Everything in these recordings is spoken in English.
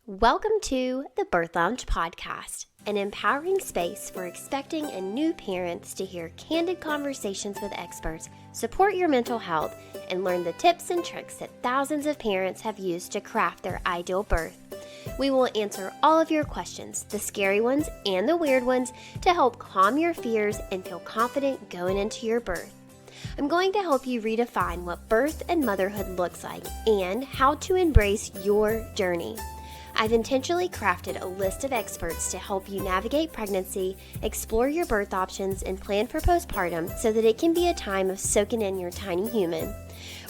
Welcome to the Birth Lounge Podcast, an empowering space for expecting and new parents to hear candid conversations with experts, support your mental health, and learn the tips and tricks that thousands of parents have used to craft their ideal birth. We will answer all of your questions, the scary ones and the weird ones, to help calm your fears and feel confident going into your birth. I'm going to help you redefine what birth and motherhood looks like and how to embrace your journey. I've intentionally crafted a list of experts to help you navigate pregnancy, explore your birth options, and plan for postpartum so that it can be a time of soaking in your tiny human.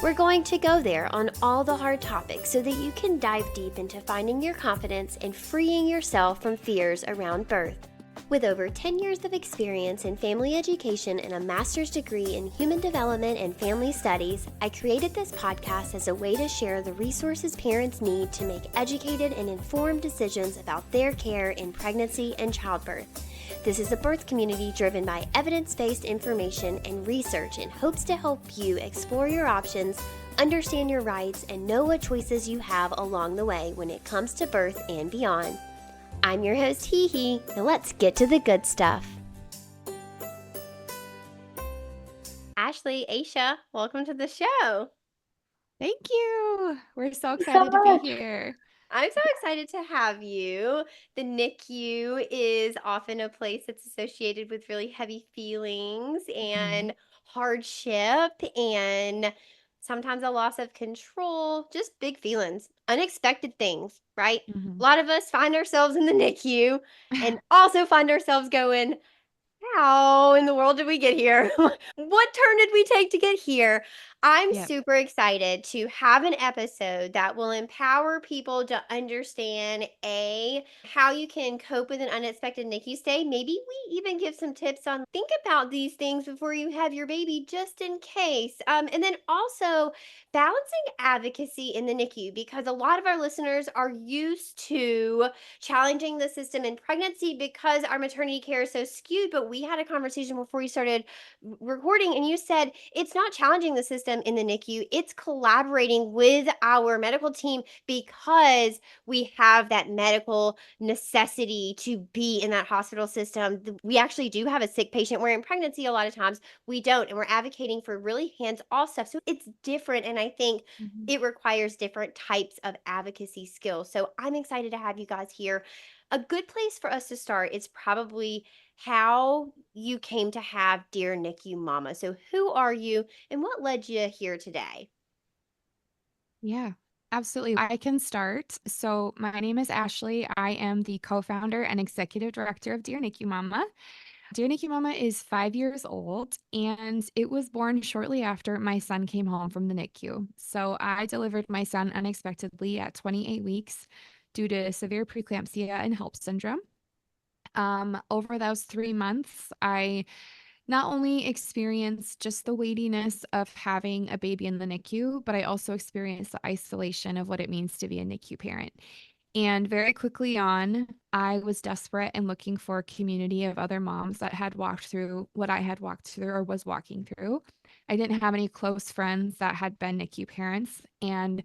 We're going to go there on all the hard topics so that you can dive deep into finding your confidence and freeing yourself from fears around birth. With over 10 years of experience in family education and a master's degree in human development and family studies, I created this podcast as a way to share the resources parents need to make educated and informed decisions about their care in pregnancy and childbirth. This is a birth community driven by evidence-based information and research in hopes to help you explore your options, understand your rights, and know what choices you have along the way when it comes to birth and beyond. I'm your host, HeHe. Now let's get to the good stuff. Ashley, Aisha, welcome to the show. Thank you. We're so Thanks so excited to much. be here. I'm so excited to have you. The NICU is often a place that's associated with really heavy feelings and hardship and sometimes a loss of control, just big feelings, unexpected things, right? Mhm. A lot of us find ourselves in the NICU and also find ourselves going, how in the world did we get here? What turn did we take to get here? I'm Yep. super excited to have an episode that will empower people to understand how you can cope with an unexpected NICU stay. Maybe we even give some tips on think about these things before you have your baby just in case. And then also balancing advocacy in the NICU because a lot of our listeners are used to challenging the system in pregnancy because our maternity care is so skewed. But we had a conversation before we started recording, and you said it's not challenging the system in the NICU, it's collaborating with our medical team because we have that medical necessity to be in that hospital system. We actually do have a sick patient, where in pregnancy, a lot of times we don't, and we're advocating for really hands off stuff. So it's different. And I think Mhm. it requires different types of advocacy skills. So I'm excited to have you guys here. A good place for us to start is probably how you came to have Dear NICU Mama. So who are you and what led you here today? Yeah, absolutely. I can start. So, my name is Ashley. I am the co founder and executive director of Dear NICU Mama. Dear NICU Mama is 5 years old, and it was born shortly after my son came home from the NICU. So, I delivered my son unexpectedly at 28 weeks due to severe preeclampsia and HELP syndrome. Over those 3 months, I not only experienced just the weightiness of having a baby in the NICU, but I also experienced the isolation of what it means to be a NICU parent. And very quickly on, I was desperate and looking for a community of other moms that had walked through what I had walked through or was walking through. I didn't have any close friends that had been NICU parents. And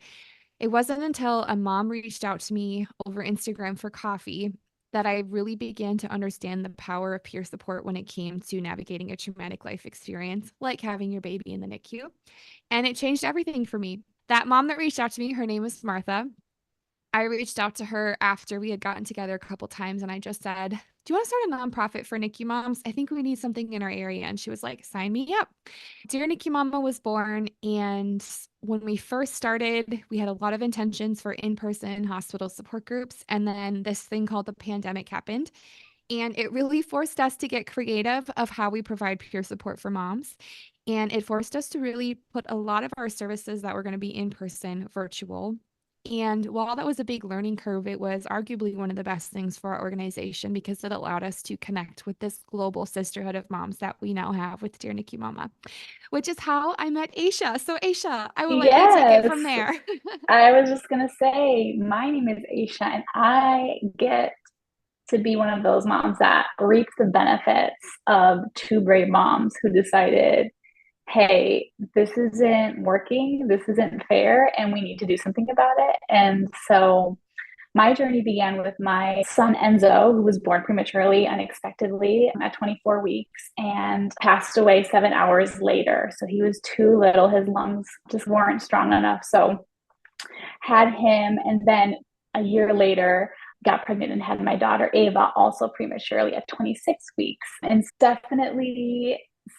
it wasn't until a mom reached out to me over Instagram for coffee that I really began to understand the power of peer support when it came to navigating a traumatic life experience, like having your baby in the NICU. And it changed everything for me. That mom that reached out to me, her name was Martha. I reached out to her after we had gotten together a couple times and I just said, "Do you want to start a nonprofit for NICU moms? I think we need something in our area." And she was like, "Sign me up." Dear NICU Mama was born. And when we first started, we had a lot of intentions for in person hospital support groups. And then this thing called the pandemic happened. And it really forced us to get creative of how we provide peer support for moms. And it forced us to really put a lot of our services that were going to be in person virtual. And while that was a big learning curve, it was arguably one of the best things for our organization because it allowed us to connect with this global sisterhood of moms that we now have with Dear NICU Mama, which is how I met Aisha. So, Aisha, I will let you take it from Yes, there. I was just gonna say, my name is Aisha, and I get to be one of those moms that reaps the benefits of two brave moms who decided, hey, this isn't working, this isn't fair, and we need to do something about it. And so My journey began with my son Enzo, who was born prematurely, unexpectedly at 24 weeks and passed away 7 hours later. So he was too little. His lungs just weren't strong enough. So had him, and then a year later got pregnant and had my daughter Ava also prematurely at 26 weeks. And definitely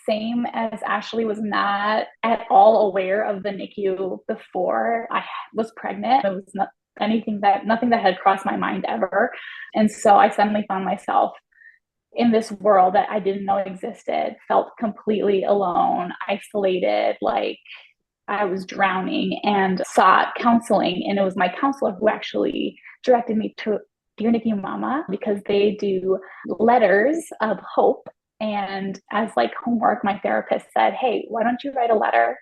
same as Ashley, was not at all aware of the NICU before I was pregnant. It was not nothing that had crossed my mind ever. And so I suddenly found myself in this world that I didn't know existed, felt completely alone, isolated, like I was drowning, and sought counseling. And it was my counselor who actually directed me to Dear NICU Mama, because they do letters of hope. And as like homework, my therapist said, hey, why don't you write a letter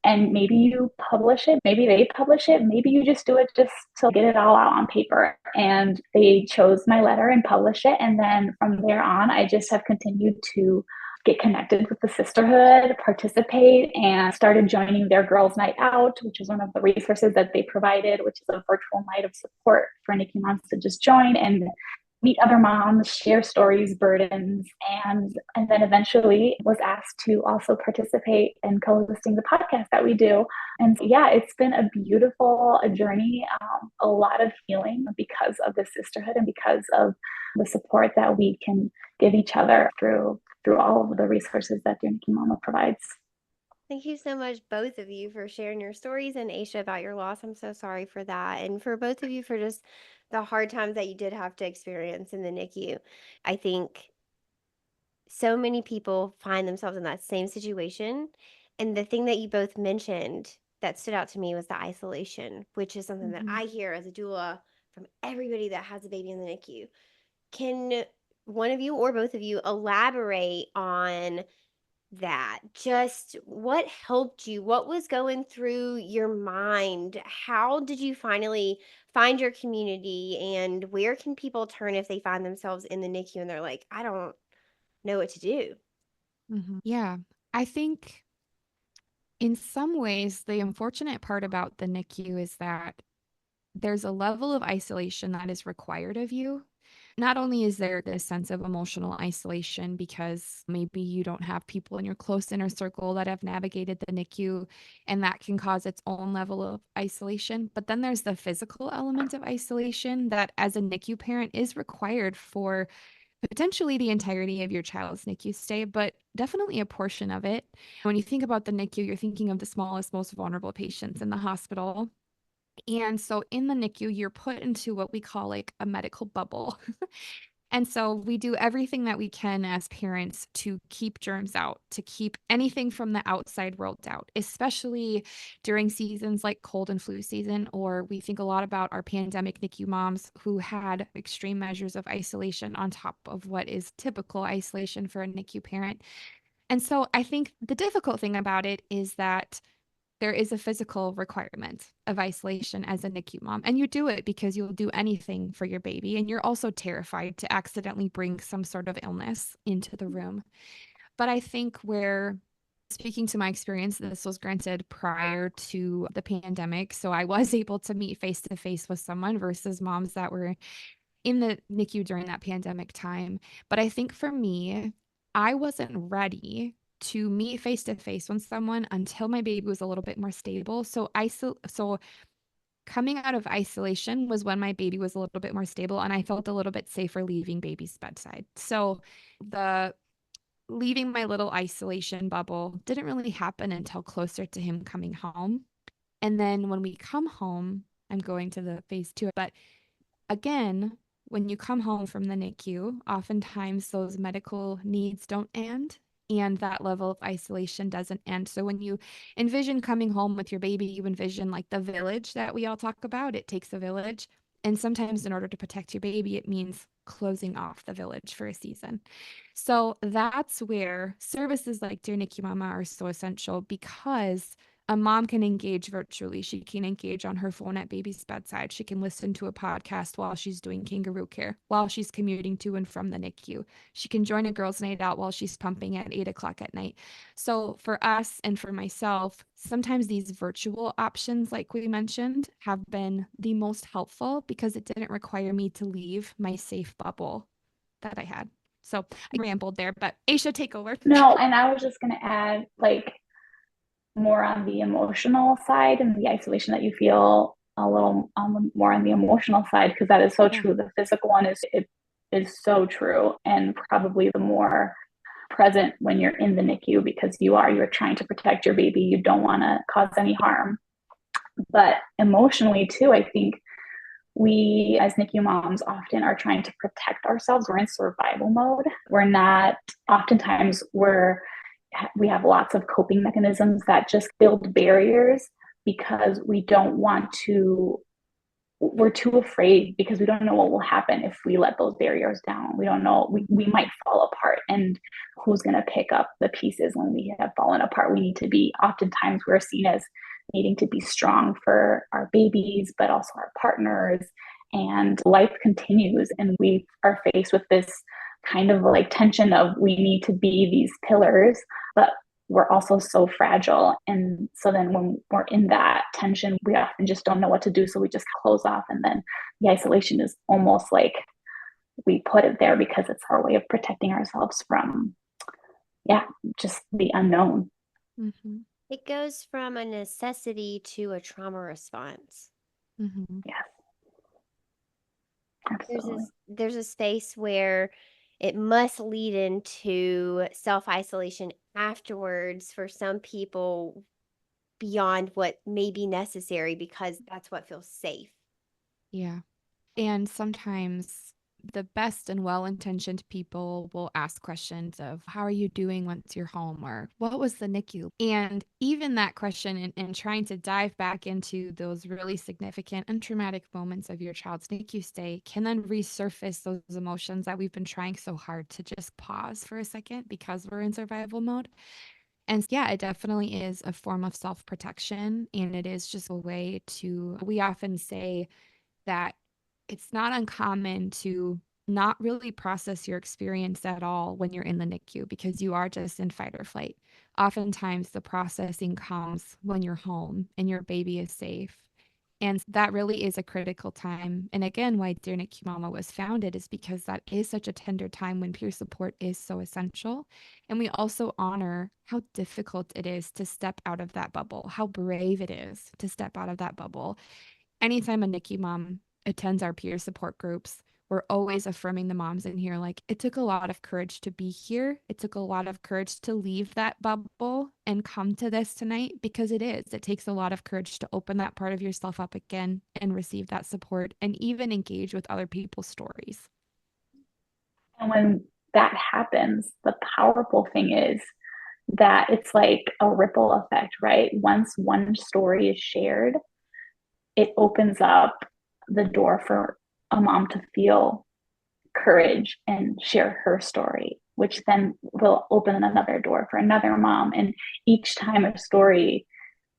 and maybe you publish it, maybe they publish it, maybe you just do it just to get it all out on paper. And they chose my letter and published it. And then from there on, I just have continued to get connected with the sisterhood, participate, and started joining their Girls Night Out, which is one of the resources that they provided, which is a virtual night of support for NICU moms to just join and meet other moms, share stories, burdens, and then eventually was asked to also participate in co-hosting the podcast that we do. And yeah, it's been a beautiful journey, a lot of healing because of the sisterhood and because of the support that we can give each other through all of the resources that Dear NICU Mama provides. Thank you so much, both of you, for sharing your stories, and Aisha, about your loss. I'm so sorry for that. And for both of you for just the hard times that you did have to experience in the NICU. I think so many people find themselves in that same situation. And the thing that you both mentioned that stood out to me was the isolation, which is something that I hear as a doula from everybody that has a baby in the NICU. Can one of you or both of you elaborate on that? Just what helped you? What was going through your mind? How did you finally find your community? And where can people turn if they find themselves in the NICU and they're like, I don't know what to do? Yeah, I think in some ways, the unfortunate part about the NICU is that there's a level of isolation that is required of you. Not only is there this sense of emotional isolation because maybe you don't have people in your close inner circle that have navigated the NICU, and that can cause its own level of isolation, but then there's the physical element of isolation that, as a NICU parent, is required for potentially the entirety of your child's NICU stay, but definitely a portion of it. When you think about the NICU, you're thinking of the smallest, most vulnerable patients in the hospital. And so in the NICU, you're put into what we call like a medical bubble. And so we do everything that we can as parents to keep germs out, to keep anything from the outside world out, especially during seasons like cold and flu season, or we think a lot about our pandemic NICU moms who had extreme measures of isolation on top of what is typical isolation for a NICU parent. And so I think the difficult thing about it is that there is a physical requirement of isolation as a NICU mom. And you do it because you'll do anything for your baby. And you're also terrified to accidentally bring some sort of illness into the room. But I think where, speaking to my experience, this was granted prior to the pandemic. So I was able to meet face to face with someone versus moms that were in the NICU during that pandemic time. But I think for me, I wasn't ready to meet face to face with someone until my baby was a little bit more stable. So coming out of isolation was when my baby was a little bit more stable and I felt a little bit safer leaving baby's bedside. So the leaving my little isolation bubble didn't really happen until closer to him coming home. And then when we come home, I'm going to the phase 2, but again, when you come home from the NICU, oftentimes those medical needs don't end and that level of isolation doesn't end. So when you envision coming home with your baby, you envision like the village that we all talk about. It takes a village. And sometimes in order to protect your baby, it means closing off the village for a season. So that's where services like Dear NICU Mama are so essential because A mom can engage virtually. She can engage on her phone at baby's bedside. She can listen to a podcast while she's doing kangaroo care, while she's commuting to and from the NICU. She can join a girls' night out while she's pumping at 8 o'clock at night. So for us and for myself, sometimes these virtual options, like we mentioned, have been the most helpful because it didn't require me to leave my safe bubble that I had. So I rambled there, but Aisha, take over. No, and I was just going to add, like, more on the emotional side and the isolation that you feel a little more on the emotional side, because that is so true. The physical one is so true, and probably the more present when you're in the NICU, because you're trying to protect your baby. You don't want to cause any harm. But emotionally too, I think we as NICU moms often are trying to protect ourselves. We're in survival mode. Oftentimes we have lots of coping mechanisms that just build barriers because we're too afraid, because we don't know what will happen if we let those barriers down. We don't know, we might fall apart, and who's going to pick up the pieces when we have fallen apart? Oftentimes we're seen as needing to be strong for our babies, but also our partners, and life continues, and we are faced with this kind of like tension of we need to be these pillars, but we're also so fragile. And so then when we're in that tension, we often just don't know what to do. So we just close off. And then the isolation is almost like we put it there because it's our way of protecting ourselves from, just the unknown. Mm-hmm. It goes from a necessity to a trauma response. Mm-hmm. Yes. Absolutely. There's a space where it must lead into self-isolation afterwards for some people beyond what may be necessary, because that's what feels safe. Yeah. And sometimes the best and well-intentioned people will ask questions of, how are you doing once you're home? Or what was the NICU? And even that question and trying to dive back into those really significant and traumatic moments of your child's NICU stay can then resurface those emotions that we've been trying so hard to just pause for a second because we're in survival mode. And yeah, it definitely is a form of self-protection. And it is just a way we often say that it's not uncommon to not really process your experience at all when you're in the NICU because you are just in fight or flight. Oftentimes, the processing comes when you're home and your baby is safe. And that really is a critical time. And again, why Dear NICU Mama was founded is because that is such a tender time when peer support is so essential. And we also honor how difficult it is to step out of that bubble, how brave it is to step out of that bubble. Anytime a NICU mom attends our peer support groups, we're always affirming the moms in here, like, it took a lot of courage to be here. It took a lot of courage to leave that bubble and come to this tonight, because it takes a lot of courage to open that part of yourself up again and receive that support and even engage with other people's stories. And when that happens, the powerful thing is that it's like a ripple effect, right? Once one story is shared, it opens up the door for a mom to feel courage and share her story, which then will open another door for another mom. And each time a story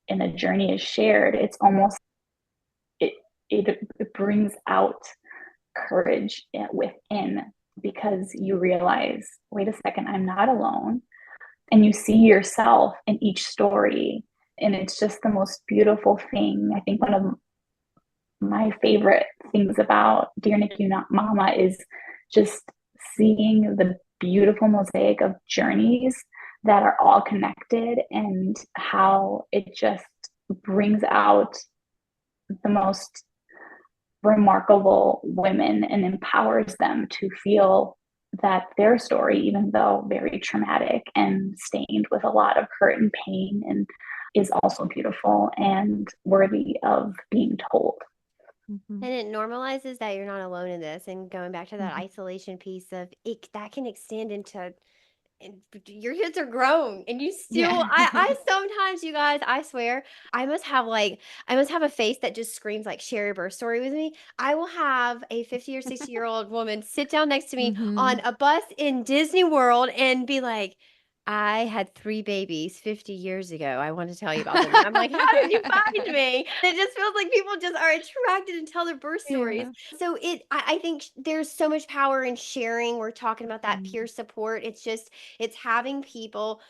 in a journey is shared, it's almost, it brings out courage within, because you realize, wait a second, I'm not alone. And you see yourself in each story. And it's just the most beautiful thing. I think one of my favorite things about Dear NICU Mama is just seeing the beautiful mosaic of journeys that are all connected, and how it just brings out the most remarkable women and empowers them to feel that their story, even though very traumatic and stained with a lot of hurt and pain, and is also beautiful and worthy of being told. Mm-hmm. And it normalizes that you're not alone in this. And going back to that isolation piece of it, that can extend into, and your kids are grown and you still, I sometimes, you guys, I swear, I must have a face that just screams like, share your birth story with me. I will have a 50 or 60-year-old woman sit down next to me on a bus in Disney World and be like, I had 3 babies 50 years ago. I want to tell you about them. And I'm like, how did you find me? It just feels like people just are attracted and tell their birth stories. Yeah. So I think there's so much power in sharing. We're talking about that peer support. It's having people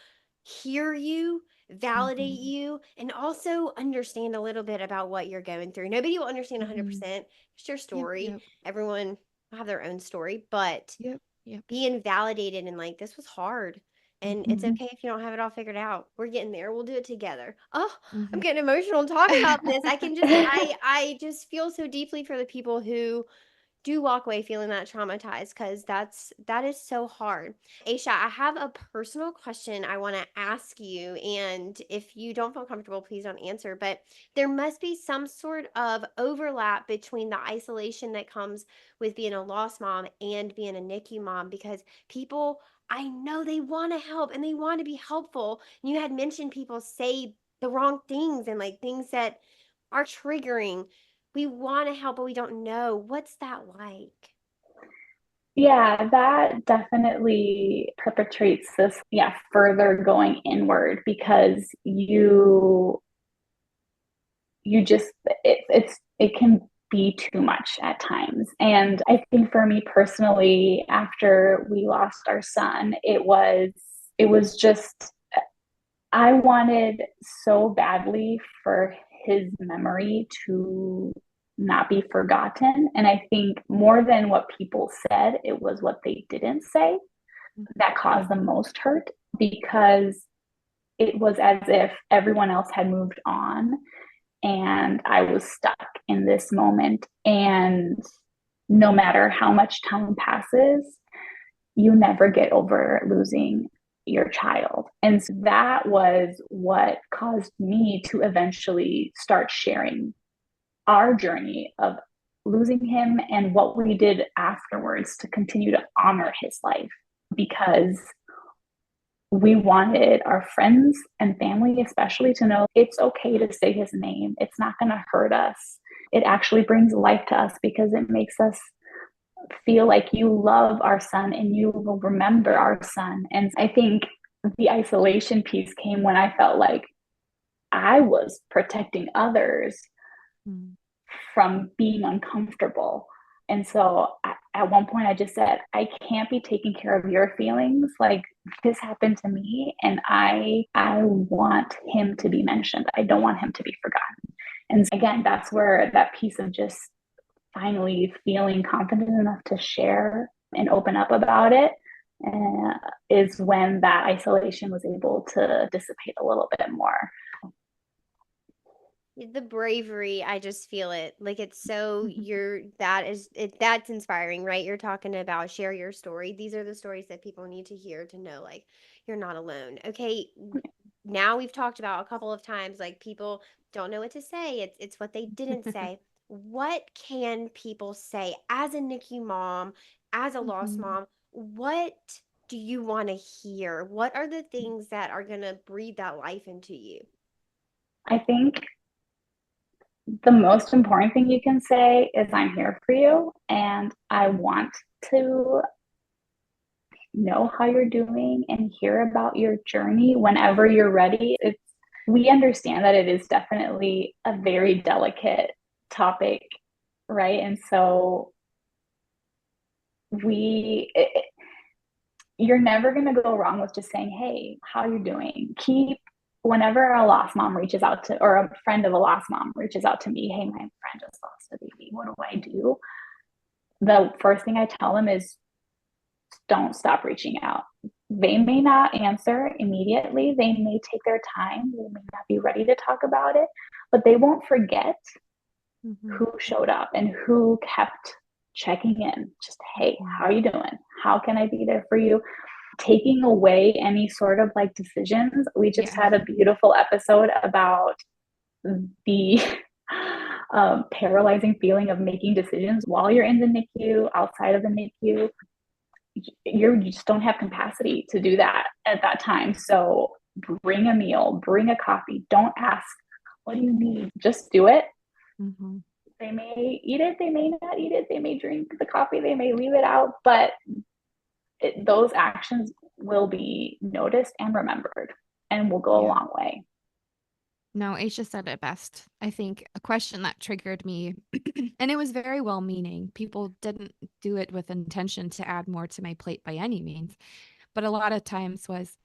hear you, validate Mhm. you, and also understand a little bit about what you're going through. Nobody will understand Mhm. 100%. It's your Yep, story. yep, Everyone will have their own story, but yep, yep. being validated and like, this was hard. And it's Mhm, okay if you don't have it all figured out. We're getting there. We'll do it together. Oh, I'm mhm. getting emotional talking about this. I just feel so deeply for the people who do walk away feeling that traumatized, because that is so hard. Aisha, I have a personal question I want to ask you, and if you don't feel comfortable, please don't answer, but there must be some sort of overlap between the isolation that comes with being a lost mom and being a NICU mom, because people, I know they want to help and they want to be helpful. You had mentioned people say the wrong things and like things that are triggering. We want to help, but we don't know. What's that like? Yeah, that definitely perpetrates this, yeah, further going inward because you just it can be too much at times. And I think for me personally, after we lost our son, it was just I wanted so badly for his memory to not be forgotten. And I think more than what people said, it was what they didn't say that caused the most hurt, because it was as if everyone else had moved on and I was stuck in this moment. And no matter how much time passes, you never get over losing your child. And so that was what caused me to eventually start sharing our journey of losing him and what we did afterwards to continue to honor his life, because we wanted our friends and family, especially, to know it's okay to say his name. It's not going to hurt us. It actually brings life to us because it makes us feel like you love our son and you will remember our son. And I think the isolation piece came when I felt like I was protecting others Mm. from being uncomfortable. And so at one point, I just said, I can't be taking care of your feelings. Like, this happened to me, and I want him to be mentioned. I don't want him to be forgotten. And again, that's where that piece of just finally feeling confident enough to share and open up about it is when that isolation was able to dissipate a little bit more. The bravery, I just feel it. Like, it's so Mhm. that's inspiring, right? You're talking about share your story. These are the stories that people need to hear to know like you're not alone. Okay, now we've talked about a couple of times like people don't know what to say. It's what they didn't say. What can people say as a NICU mom, as a lost Mhm. mom? What do you want to hear? What are the things that are going to breathe that life into you? I think the most important thing you can say is, I'm here for you and I want to know how you're doing and hear about your journey whenever you're ready. We understand that it is definitely a very delicate topic, right? And so we it, you're never going to go wrong with just saying, hey, how you doing? Keep Whenever a lost mom reaches out to, or a friend of a lost mom reaches out to me, hey, my friend just lost a baby, what do I do? The first thing I tell them is, don't stop reaching out. They may not answer immediately, they may take their time, they may not be ready to talk about it, but they won't forget Mhm. who showed up and who kept checking in. Just, hey, how Mhm. are you doing? How can I be there for you? Taking away any sort of like decisions. We just Yeah. had a beautiful episode about the paralyzing feeling of making decisions while you're in the NICU, outside of the NICU. You just don't have capacity to do that at that time. So bring a meal, bring a coffee. Don't ask, what do you need? Just do it. Mhm. They may eat it, they may not eat it, they may drink the coffee, they may leave it out, but those actions will be noticed and remembered and will go a Yeah. long way. No, Aisha said it best. I think a question that triggered me, and it was very well meaning. People didn't do it with intention to add more to my plate by any means. But a lot of times was,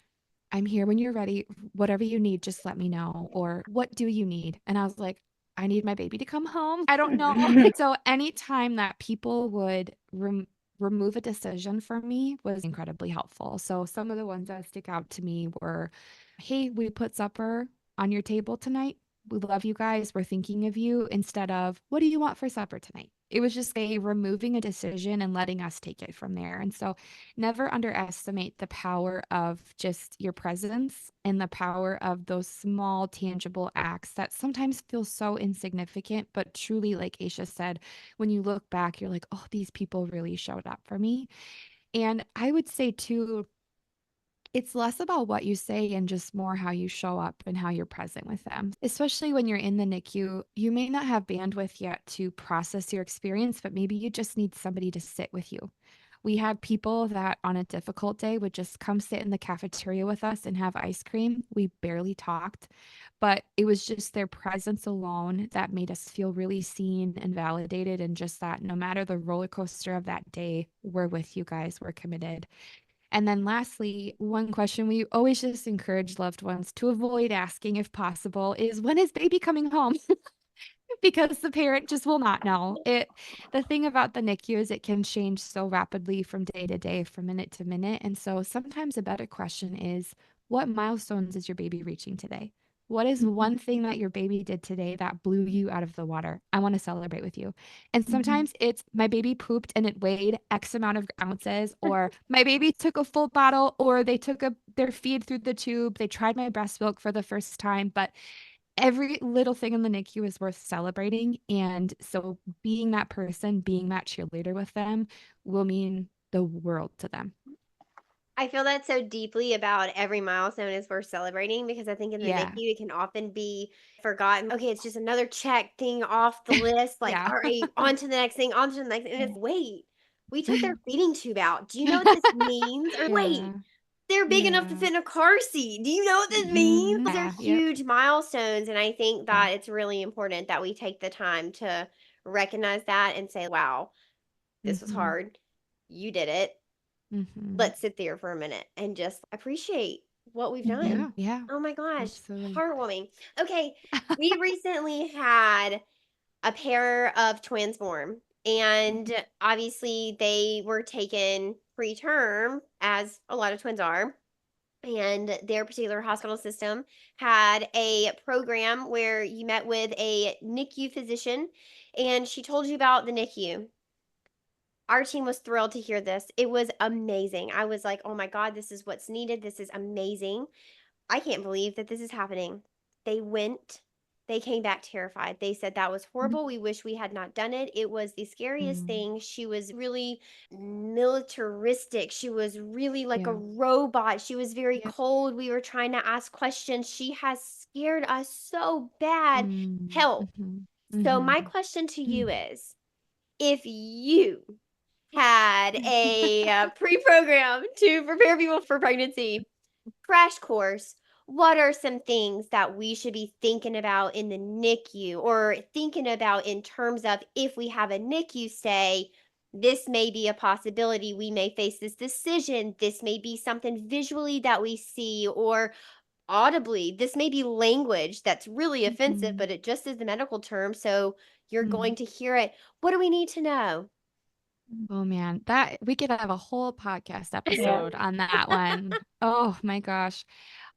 I'm here when you're ready. Whatever you need, just let me know. Or what do you need? And I was like, I need my baby to come home. I don't know. So anytime that people would remove a decision for me was incredibly helpful. So some of the ones that stick out to me were, hey, we put supper on your table tonight. We love you guys. We're thinking of you, instead of, what do you want for supper tonight? It was just a removing a decision and letting us take it from there. And so never underestimate the power of just your presence and the power of those small, tangible acts that sometimes feel so insignificant, but truly, like Aisha said, when you look back, you're like, oh, these people really showed up for me. And I would say, too, it's less about what you say and just more how you show up and how you're present with them. Especially when you're in the NICU, you may not have bandwidth yet to process your experience, but maybe you just need somebody to sit with you. We had people that on a difficult day would just come sit in the cafeteria with us and have ice cream. We barely talked, but it was just their presence alone that made us feel really seen and validated. And just that no matter the roller coaster of that day, we're with you guys, we're committed. And then lastly, one question we always just encourage loved ones to avoid asking if possible is, when is baby coming home? Because the parent just will not know. The thing about the NICU is it can change so rapidly from day to day, from minute to minute. And so sometimes a better question is, what milestones is your baby reaching today? What is one thing that your baby did today that blew you out of the water? I want to celebrate with you. And sometimes it's, my baby pooped and it weighed X amount of ounces, or my baby took a full bottle, or they took their feed through the tube. They tried my breast milk for the first time, but every little thing in the NICU is worth celebrating. And so being that person, being that cheerleader with them will mean the world to them. I feel that so deeply about every milestone is worth celebrating, because I think in the Yeah. NICU it can often be forgotten. Okay, it's just another check thing off the list. Like, Yeah. all right, on to the next thing, on to the next. And it's, wait, we took their feeding tube out. Do you know what this means? Or Yeah. wait, they're big enough to Yeah. fit in a car seat. Do you know what this means? Those are Yeah. Yep. huge milestones. And I think Yeah. that it's really important that we take the time to recognize that and say, wow, this was Mm-hmm. hard. You did it. Mm-hmm. Let's sit there for a minute and just appreciate what we've done. Yeah. Yeah. Oh my gosh, Absolutely. heartwarming. Okay, we recently had a pair of twins born, and obviously they were taken preterm, as a lot of twins are. And their particular hospital system had a program where you met with a NICU physician, and she told you about the NICU. Our team was thrilled to hear this. It was amazing. I was like, "Oh my god, this is what's needed. This is amazing. I can't believe that this is happening." They went. They came back terrified. They said, "That was horrible. We wish we had not done it. It was the scariest Mm. thing." She was really militaristic. She was really like a Yeah. robot. She was very Yep. cold. We were trying to ask questions. She has scared us so bad. Mm. Help. Mm-hmm. So Mm-hmm. my question to you is, if you had a pre-program to prepare people for pregnancy crash course, what are some things that we should be thinking about in the NICU, or thinking about in terms of, if we have a NICU stay, this may be a possibility. We may face this decision. This may be something visually that we see, or audibly. This may be language that's really offensive, Mm-hmm. but it just is the medical term. So you're Mm. going to hear it. What do we need to know? Oh man, that we could have a whole podcast Yeah. episode on that one. Oh my gosh.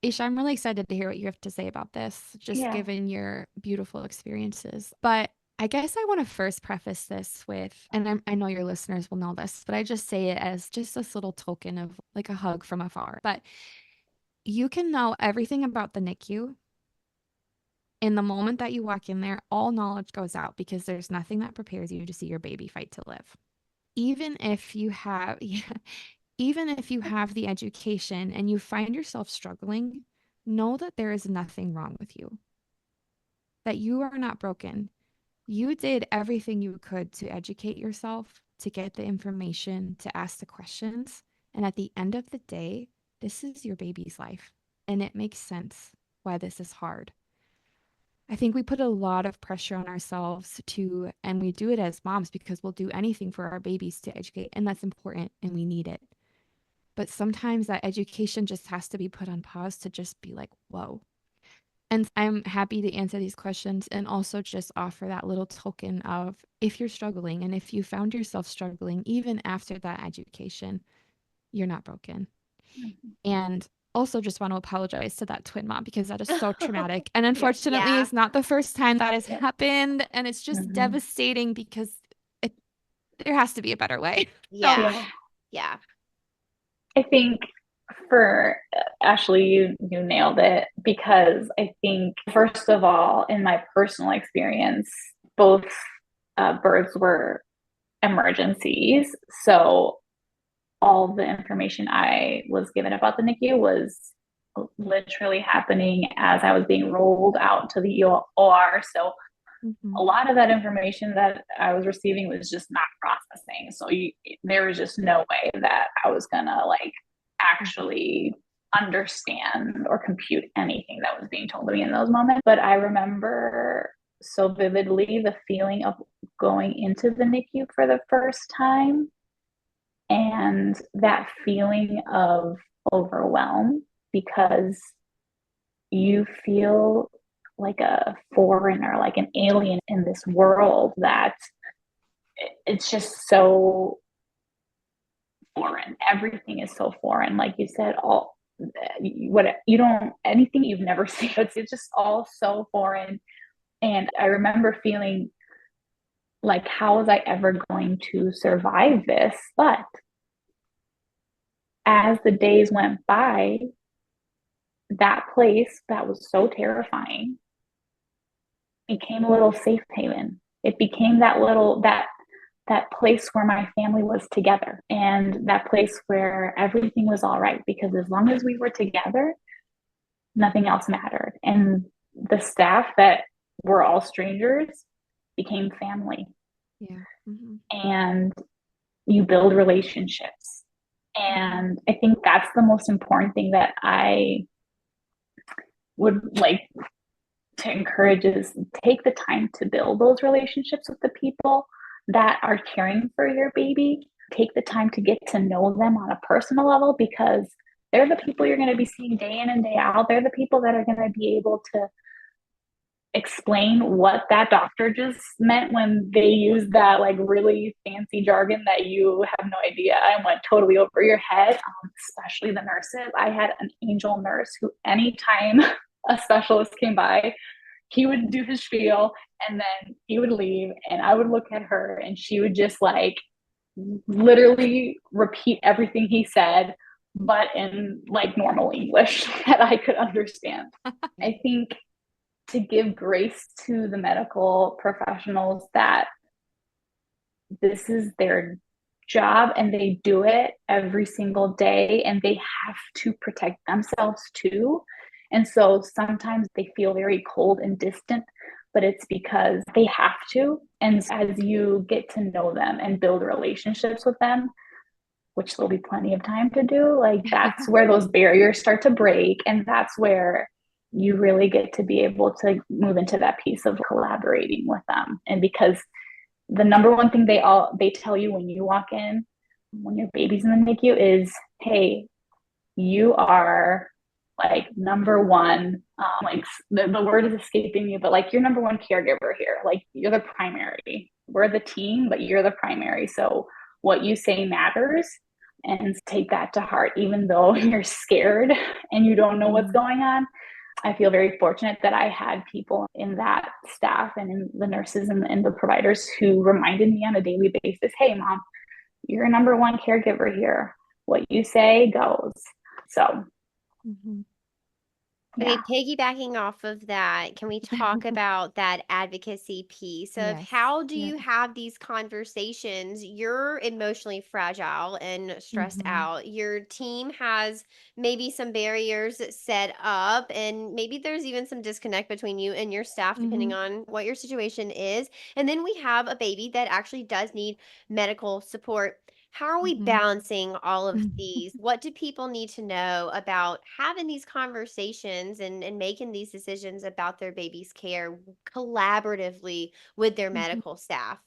Isha, I'm really excited to hear what you have to say about this, just Yeah. given your beautiful experiences. But I guess I want to first preface this with, and I know your listeners will know this, but I just say it as just this little token of like a hug from afar. But you can know everything about the NICU. In the moment that you walk in there, all knowledge goes out, because there's nothing that prepares you to see your baby fight to live. Even if you have, yeah, even if you have the education and you find yourself struggling, know that there is nothing wrong with you, that you are not broken. You did everything you could to educate yourself, to get the information, to ask the questions. And at the end of the day, this is your baby's life, and it makes sense why this is hard. I think we put a lot of pressure on ourselves and we do it as moms because we'll do anything for our babies to educate, and that's important and we need it. But sometimes that education just has to be put on pause to just be like, whoa. And I'm happy to answer these questions and also just offer that little token of if you're struggling and if you found yourself struggling, even after that education, you're not broken. And also just want to apologize to that twin mom because that is so traumatic. And unfortunately, Yeah. it's not the first time that has Yeah. happened. And it's just devastating because there has to be a better way. Yeah. Yeah. I think for Ashley, you nailed it, because I think, first of all, in my personal experience, both births were emergencies. So all the information I was given about the NICU was literally happening as I was being rolled out to the OR. So a lot of that information that I was receiving was just not processing. So there was just no way that I was gonna like actually understand or compute anything that was being told to me in those moments. But I remember so vividly the feeling of going into the NICU for the first time, and that feeling of overwhelm, because you feel like a foreigner, like an alien in this world that it's just so foreign. Everything is so foreign. Like you said, all what you don't, anything you've never seen, it's just all so foreign. And I remember feeling like, how was I ever going to survive this? But as the days went by, that place that was so terrifying became a little safe haven. It became that place where my family was together, and that place where everything was all right, because as long as we were together, nothing else mattered. And the staff that were all strangers became family. Yeah. And you build relationships. And I think that's the most important thing that I would like to encourage, is take the time to build those relationships with the people that are caring for your baby. Take the time to get to know them on a personal level, because they're the people you're going to be seeing day in and day out. They're the people that are going to be able to explain what that doctor just meant when they use that like really fancy jargon that you have no idea and went totally over your head. Especially the nurses. I had an angel nurse who, anytime a specialist came by, he would do his spiel and then he would leave, and I would look at her and she would just like literally repeat everything he said, but in like normal English that I could understand. I think to give grace to the medical professionals that this is their job and they do it every single day, and they have to protect themselves too. And so sometimes they feel very cold and distant, but it's because they have to. And as you get to know them and build relationships with them, which there'll be plenty of time to do, like that's where those barriers start to break. And that's where you really get to be able to move into that piece of collaborating with them. And because the number one thing they tell you when you walk in, when your baby's in the NICU, is, hey, you are like number one, like the word is escaping me, but like you're number one caregiver here. Like you're the primary. We're the team, but you're the primary. So what you say matters, and take that to heart, even though you're scared and you don't know what's going on. I feel very fortunate that I had people in that staff and in the nurses and the providers who reminded me on a daily basis, hey, mom, you're number one caregiver here. What you say goes. So, Okay, piggybacking off of that, can we talk about that advocacy piece of how do you have these conversations? You're emotionally fragile and stressed out. Your team has maybe some barriers set up, and maybe there's even some disconnect between you and your staff, depending on what your situation is. And then we have a baby that actually does need medical support. How are we Mhm. balancing all of these? What do people need to know about having these conversations and making these decisions about their baby's care collaboratively with their Mhm. medical staff?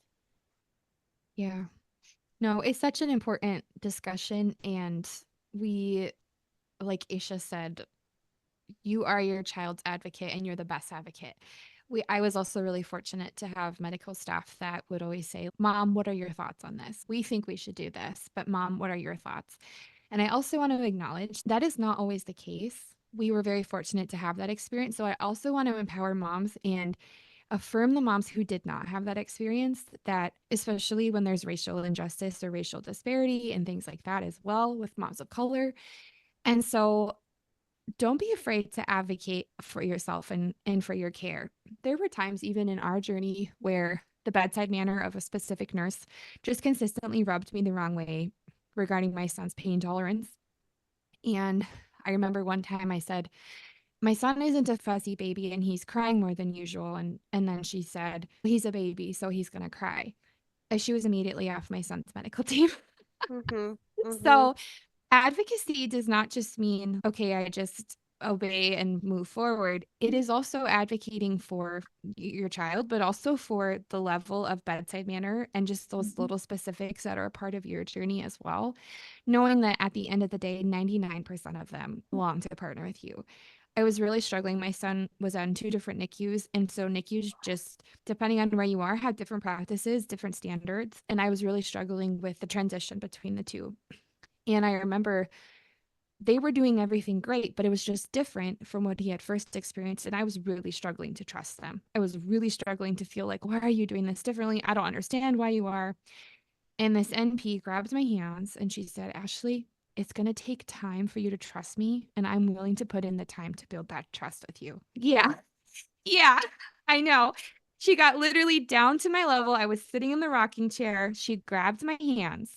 Yeah. No, it's such an important discussion. And we, like Aisha said, you are your child's advocate and you're the best advocate. I was also really fortunate to have medical staff that would always say, Mom, what are your thoughts on this? We think we should do this, but Mom, what are your thoughts? And I also want to acknowledge that is not always the case. We were very fortunate to have that experience. So I also want to empower moms and affirm the moms who did not have that experience, that especially when there's racial injustice or racial disparity and things like that as well with moms of color. And so don't be afraid to advocate for yourself and for your care. There were times, even in our journey, where the bedside manner of a specific nurse just consistently rubbed me the wrong way regarding my son's pain tolerance. And I remember one time I said, my son isn't a fussy baby and he's crying more than usual. And then she said, he's a baby, so he's going to cry. And she was immediately off my son's medical team. Mhm. Mhm. So advocacy does not just mean, okay, I just obey and move forward. It is also advocating for your child, but also for the level of bedside manner and just those Mhm. little specifics that are a part of your journey as well. Knowing that at the end of the day, 99% of them belong to partner with you. I was really struggling. My son was on two different NICUs. And so NICUs, just depending on where you are, have different practices, different standards. And I was really struggling with the transition between the two. And I remember they were doing everything great, but it was just different from what he had first experienced. And I was really struggling to trust them. I was really struggling to feel like, why are you doing this differently? I don't understand why you are. And this NP grabbed my hands and she said, Ashley, it's going to take time for you to trust me. And I'm willing to put in the time to build that trust with you. Yeah. Yeah. I know. She got literally down to my level. I was sitting in the rocking chair. She grabbed my hands.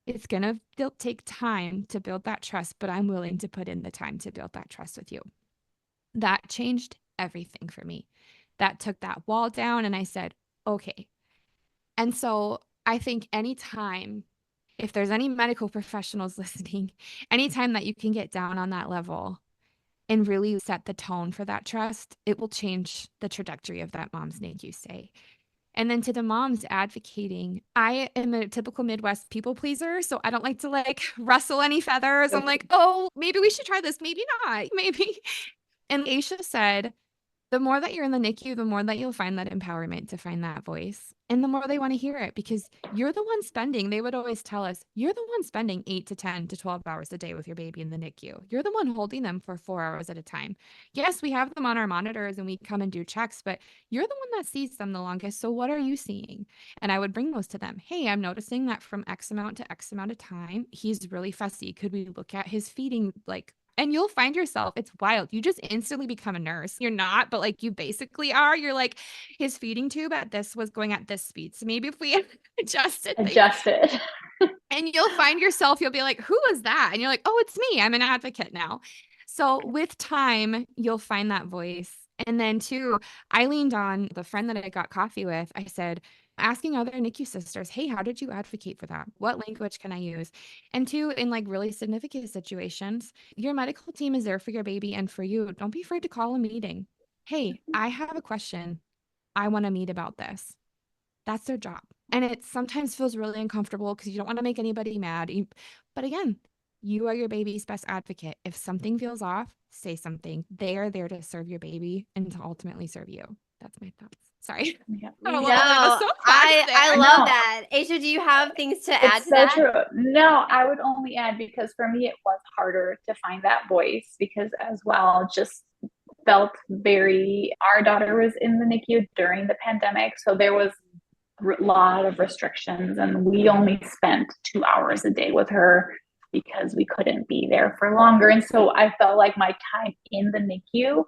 It's going to take time to build that trust, but I'm willing to put in the time to build that trust with you. That changed everything for me. That took that wall down, and I said, okay. And so I think anytime, if there's any medical professionals listening, anytime that you can get down on that level and really set the tone for that trust, it will change the trajectory of that mom's NICU stay. And then to the moms advocating, I am a typical Midwest people pleaser. So I don't like to like rustle any feathers. I'm like, oh, maybe we should try this. Maybe not. Maybe. And Aisha said, the more that you're in the NICU, the more that you'll find that empowerment to find that voice. And the more they want to hear it because you're the one spending, they would always tell us, you're the one spending 8 to 10 to 12 hours a day with your baby in the NICU. You're the one holding them for 4 hours at a time. Yes, we have them on our monitors and we come and do checks, but you're the one that sees them the longest. So what are you seeing? And I would bring those to them. Hey, I'm noticing that from X amount to X amount of time, he's really fussy. Could we look at his feeding like and you'll find yourself, it's wild. You just instantly become a nurse. You're not, but like you basically are. You're like, his feeding tube at this was going at this speed. So maybe if we adjusted things, Adjusted. and you'll find yourself, you'll be like, who was that? And you're like, oh, it's me. I'm an advocate now. So with time, you'll find that voice. And then two, I leaned on the friend that I got coffee with. I said, asking other NICU sisters, hey, how did you advocate for that? What language can I use? And two, in like really significant situations, your medical team is there for your baby and for you. Don't be afraid to call a meeting. Hey, I have a question. I want to meet about this. That's their job. And it sometimes feels really uncomfortable because you don't want to make anybody mad. But again, you are your baby's best advocate. If something feels off, say something. They are there to serve your baby and to ultimately serve you. That's my thoughts. Sorry. Yeah. Got a No, little bit of a soapbox I there. love No, that. Aisha, do you have things to add it's to so that? true. No, I would only add because for me it was harder to find that voice because as well just felt very our daughter was in the NICU during the pandemic, so there was a lot of restrictions and we only spent 2 hours a day with her because we couldn't be there for longer. And so I felt like my time in the NICU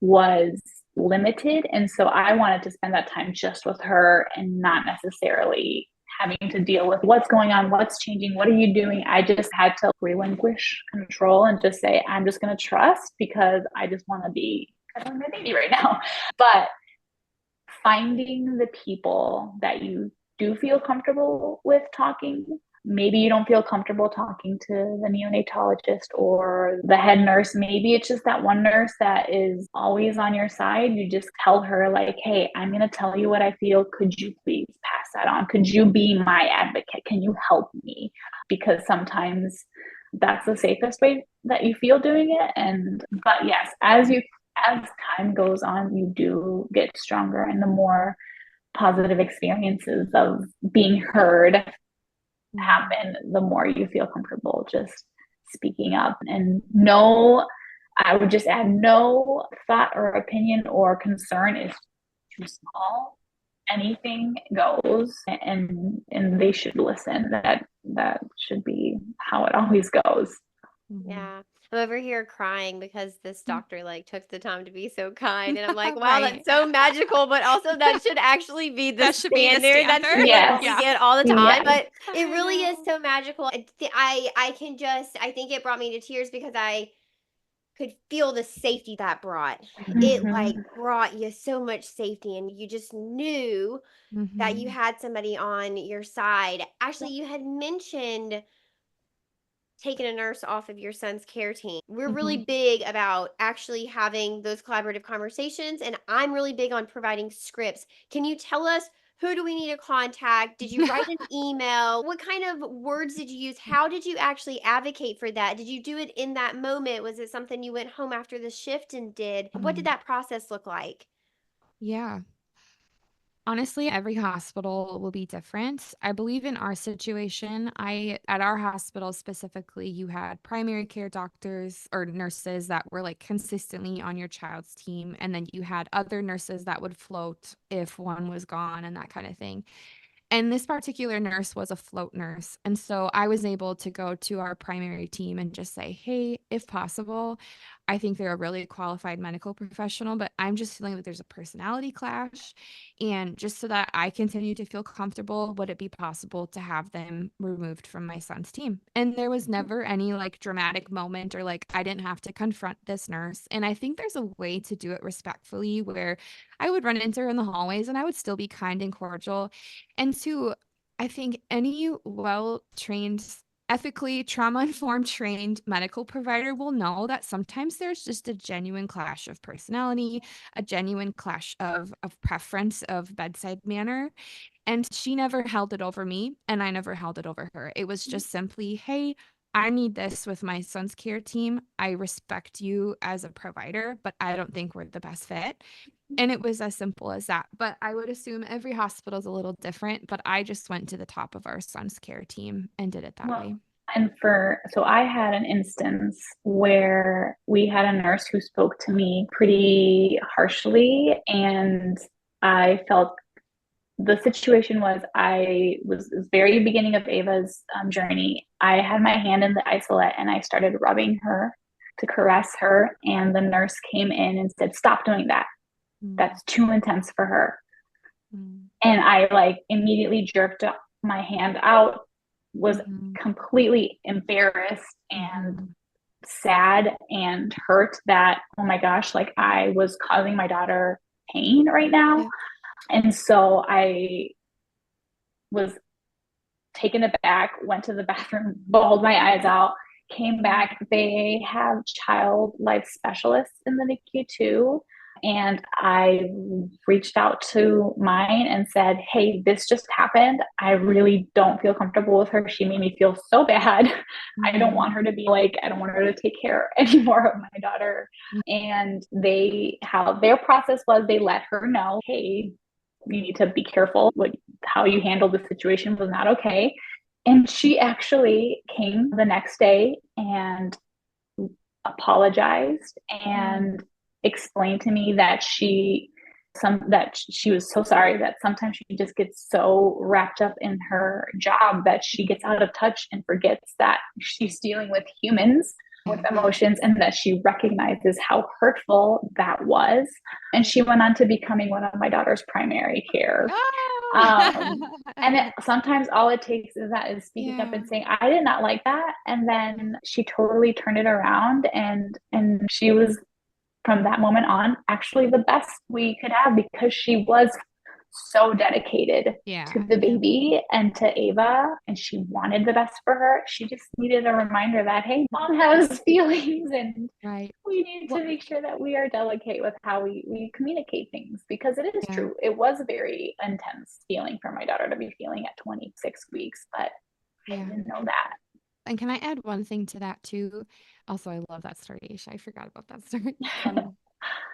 was limited. And so I wanted to spend that time just with her and not necessarily having to deal with what's going on, what's changing, what are you doing? I just had to relinquish control and just say, I'm just going to trust because I just want to be cuddling my baby right now. But finding the people that you do feel comfortable with talking maybe you don't feel comfortable talking to the neonatologist or the head nurse. Maybe it's just that one nurse that is always on your side. You just tell her, like, hey, I'm going to tell you what I feel. Could you please pass that on? Could you be my advocate? Can you help me? Because sometimes that's the safest way that you feel doing it. But yes, as time goes on, you do get stronger, and the more positive experiences of being heard happen, the more you feel comfortable just speaking up. And I would just add, no thought or opinion or concern is too small. Anything goes, and they should listen. That should be how it always goes. Yeah. I'm over here crying because this doctor like took the time to be so kind. And I'm like, wow, Right. that's so magical, but also that should actually be the That should be the standard. That should be standard. what we Yes. get all the time. Yes. But it really is so magical. I think it brought me to tears because I could feel the safety that brought. It like brought you so much safety, and you just knew that you had somebody on your side. Actually, you had mentioned taking a nurse off of your son's care team. We're really big about actually having those collaborative conversations, and I'm really big on providing scripts. Can you tell us, who do we need to contact? Did you write an email? What kind of words did you use? How did you actually advocate for that? Did you do it in that moment? Was it something you went home after the shift and did? What did that process look like? Yeah. Honestly, every hospital will be different. I believe in our situation, at our hospital specifically, you had primary care doctors or nurses that were like consistently on your child's team. And then you had other nurses that would float if one was gone and that kind of thing. And this particular nurse was a float nurse. And so I was able to go to our primary team and just say, hey, if possible, I think they're a really qualified medical professional, but I'm just feeling that there's a personality clash. And just so that I continue to feel comfortable, would it be possible to have them removed from my son's team? And there was never any like dramatic moment or like I didn't have to confront this nurse. And I think there's a way to do it respectfully where I would run into her in the hallways and I would still be kind and cordial. And two, I think any well-trained, ethically trauma-informed trained medical provider will know that sometimes there's just a genuine clash of personality, a genuine clash of preference of bedside manner. And she never held it over me, and I never held it over her. It was just simply, hey, I need this with my son's care team. I respect you as a provider, but I don't think we're the best fit. And it was as simple as that. But I would assume every hospital is a little different, but I just went to the top of our son's care team and did it that way. And so I had an instance where we had a nurse who spoke to me pretty harshly, and I felt the situation was it was very beginning of Ava's journey. I had my hand in the isolette and I started rubbing her to caress her, and the nurse came in and said, "Stop doing that. That's too intense for her." And I like immediately jerked my hand out, was completely embarrassed and sad and hurt that, oh my gosh, like I was causing my daughter pain right now. Yeah. And so I was taken aback, went to the bathroom, bawled my eyes out, came back. They have child life specialists in the NICU too. And I reached out to mine and said, hey, this just happened. I really don't feel comfortable with her. She made me feel so bad. I don't want her to be like, I don't want her to take care anymore of my daughter. And how their process was, they let her know, hey, you need to be careful. How you handled the situation was not okay. And she actually came the next day and apologized and explained to me that she was so sorry that sometimes she just gets so wrapped up in her job that she gets out of touch and forgets that she's dealing with humans with emotions, and that she recognizes how hurtful that was. And she went on to becoming one of my daughter's primary care. And sometimes all it takes is speaking up and saying, I did not like that. And then she totally turned it around, and she was, from that moment on, actually the best we could have, because she was so dedicated Yeah. to the baby and to Ava, and she wanted the best for her. She just needed a reminder that, hey, mom has feelings, and Right. we need to make sure that we are delicate with how we communicate things, because it is Yeah. true. It was a very intense feeling for my daughter to be feeling at 26 weeks, but I didn't know that. And can I add one thing to that too? Also, I love that story, Aisha. I forgot about that story.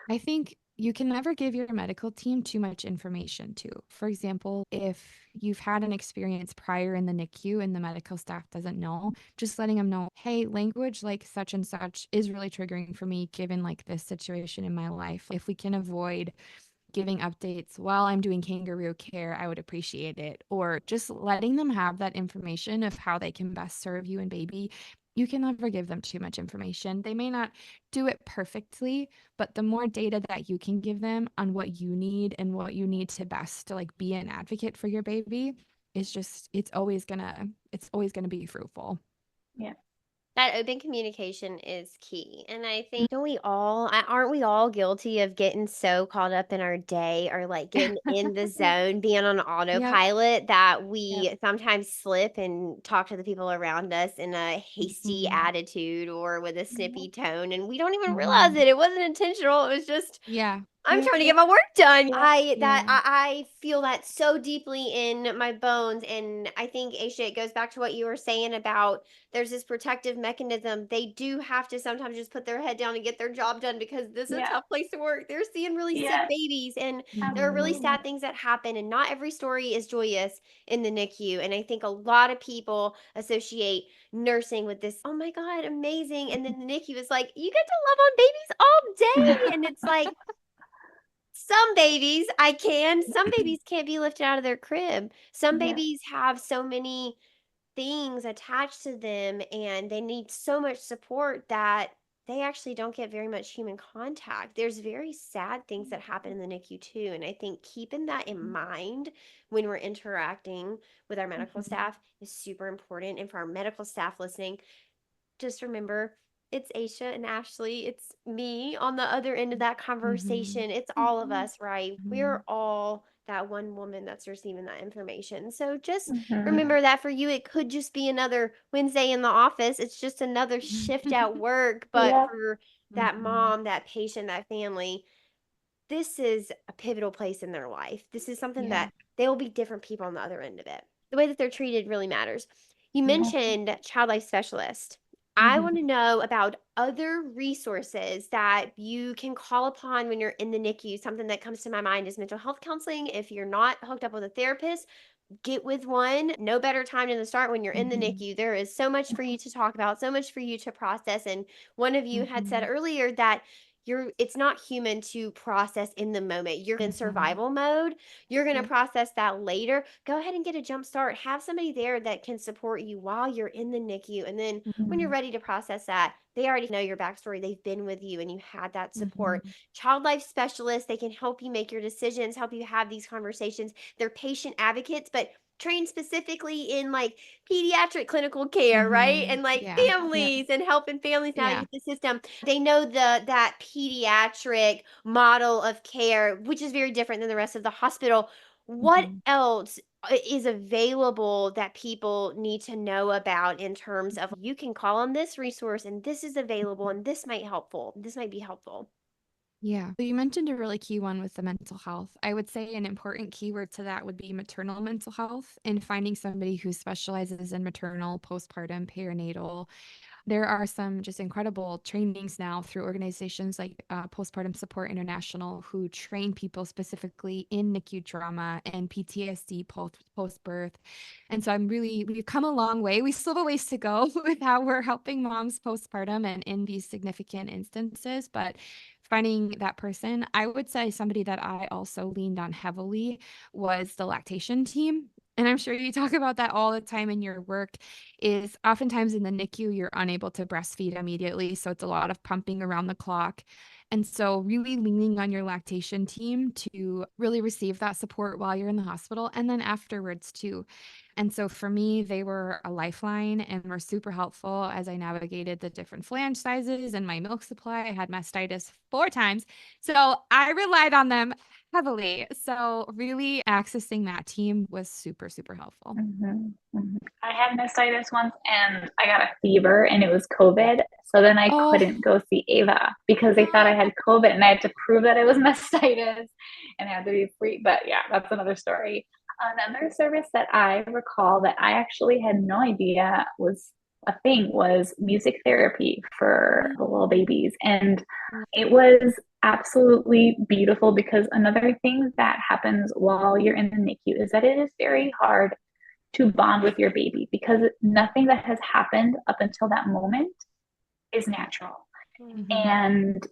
I think you can never give your medical team too much information too. For example, if you've had an experience prior in the NICU and the medical staff doesn't know, just letting them know, hey, language like such and such is really triggering for me given like this situation in my life. If we can avoid giving updates while I'm doing kangaroo care, I would appreciate it. Or just letting them have that information of how they can best serve you and baby. You can never give them too much information. They may not do it perfectly, but the more data that you can give them on what you need and what you need to best to like be an advocate for your baby is just it's always gonna be fruitful. Yeah. That open communication is key. And I think, aren't we all guilty of getting so caught up in our day, or like getting in the zone, being on Yep. autopilot, that Yep. we sometimes slip and talk to the people around us in a hasty Mhm. attitude or with a snippy tone. And we don't even realize Mhm. it. It wasn't intentional. It was just, Yeah. I'm Yep. trying to get my work done. Yeah. I feel that so deeply in my bones. And I think, Aisha, it goes back to what you were saying about there's this protective mechanism. They do have to sometimes just put their head down and get their job done, because this is a Yeah. tough place to work. They're seeing really sick Yes. babies, and there are really Mhm. sad things that happen, and not every story is joyous in the NICU. And I think a lot of people associate nursing with this, oh my God, amazing. And then the NICU is like, you get to love on babies all day. And it's like, some babies can't be lifted out of their crib. Some Yeah. babies have so many things attached to them, and they need so much support that they actually don't get very much human contact. There's very sad things that happen in the NICU too. And I think keeping that in mind when we're interacting with our medical staff is super important. And for our medical staff listening, just remember, it's Aisha and Ashley. It's me on the other end of that Mhm. conversation. It's all of us, right? We're Mhm. all that one woman that's receiving that information. So just Mm-hmm. remember that for you, it could just be another Wednesday in the office. It's just another shift at work. But Yeah. for that Mhm. mom, that patient, that family, this is a pivotal place in their life. This is something Yeah. that they will be different people on the other end of it. The way that they're treated really matters. You Yeah. mentioned child life specialist. I Mhm. want to know about other resources that you can call upon when you're in the NICU. Something that comes to my mind is mental health counseling. If you're not hooked up with a therapist, get with one. No better time than to start when you're in the Mhm. NICU. There is so much for you to talk about, so much for you to process. And one of you had said Mhm. earlier that it's not human to process in the moment. You're in Mhm. survival mode. You're going to Yep. process that later. Go ahead and get a jump start. Have somebody there that can support you while you're in the NICU. And then when you're Mhm. ready to process that, they already know your backstory. They've been with you and you had that support. Mhm. Child life specialists, they can help you make your decisions, help you have these conversations. They're patient advocates, but trained specifically in like pediatric clinical care, right? Mhm. And like Yeah. Yep. families, and helping families Yeah. navigate the system. They know that pediatric model of care, which is very different than the rest of the hospital. What Mhm. else is available that people need to know about in terms of, you can call on this resource and this is available and this might be helpful? Yeah. So you mentioned a really key one with the mental health. I would say an important keyword to that would be maternal mental health, and finding somebody who specializes in maternal, postpartum, perinatal. There are some just incredible trainings now through organizations like Postpartum Support International, who train people specifically in NICU trauma and PTSD post birth. And so we've come a long way. We still have a ways to go with how we're helping moms postpartum and in these significant instances, but finding that person, I would say somebody that I also leaned on heavily was the lactation team. And I'm sure you talk about that all the time in your work. Is oftentimes in the NICU, you're unable to breastfeed immediately. So it's a lot of pumping around the clock. And so really leaning on your lactation team to really receive that support while you're in the hospital and then afterwards too. And so for me, they were a lifeline and were super helpful as I navigated the different flange sizes and my milk supply. I had mastitis 4 times. So I relied on them heavily. So really accessing that team was super, super helpful. I had mastitis once and I got a fever and it was COVID. So then I Oh, couldn't go see Ava because they thought I no. had COVID and I had to prove that it was mastitis and I had to be free. But yeah, that's another story. Another service that I recall that I actually had no idea was a thing was music therapy for the little babies. And it was absolutely beautiful because another thing that happens while you're in the NICU is that it is very hard to bond with your baby because nothing that has happened up until that moment is natural. Mhm. And